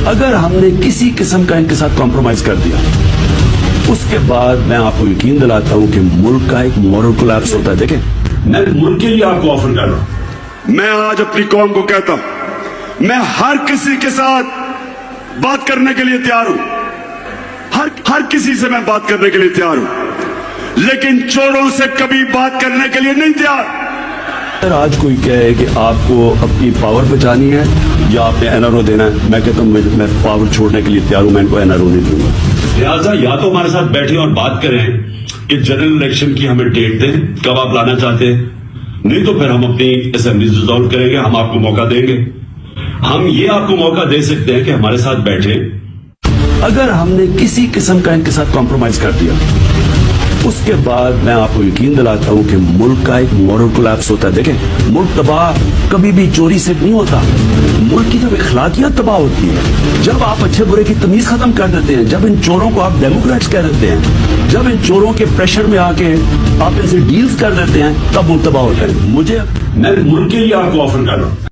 اگر ہم نے کسی قسم کا ان کے ساتھ کمپرومائز کر دیا اس کے بعد میں آپ کو یقین دلاتا ہوں کہ ملک کا ایک مورل کولیپس ہوتا ہے. دیکھیں میں ملک کے لیے آپ کو آفر کر رہا ہوں. میں آج اپنی قوم کو کہتا ہوں میں ہر کسی کے ساتھ بات کرنے کے لیے تیار ہوں. ہر کسی سے میں بات کرنے کے لیے تیار ہوں, لیکن چوروں سے کبھی بات کرنے کے لیے نہیں تیار. اگر آج کوئی کہے کہ آپ کو اپنی پاور بچانی ہے یا آپ نے این آر او دینا ہے, میں کہتا ہوں میں پاور چھوڑنے کے لیے تیار ہوں, میں ان کو این آر او نہیں دوں گا. لہٰذا یا تو ہمارے ساتھ بیٹھیں اور بات کریں کہ جنرل الیکشن کی ہمیں ڈیٹ دیں کب آپ لانا چاہتے ہیں, نہیں تو پھر ہم اپنی اسمبلی ڈسالو کریں گے. ہم آپ کو موقع دیں گے, ہم یہ آپ کو موقع دے سکتے ہیں کہ ہمارے ساتھ بیٹھیں. اگر ہم نے کسی قسم کا ان کے ساتھ کمپرومائز کر دیا اس کے بعد میں آپ کو یقین دلاتا ہوں کہ ملک کا ایک مورل کولیپس ہوتا ہے. دیکھیں ملک تباہ کبھی بھی چوری سے نہیں ہوتا. ملک کی جب اخلاقیات تباہ ہوتی ہے, جب آپ اچھے برے کی تمیز ختم کر دیتے ہیں, جب ان چوروں کو آپ ڈیموکریٹس کہہ دیتے ہیں, جب ان چوروں کے پریشر میں آ کے آپ ایسے ڈیلز کر دیتے ہیں, تب ملک تباہ ہوتا ہے. میں ملک کے لیے آپ کو آفر کر رہا ہوں.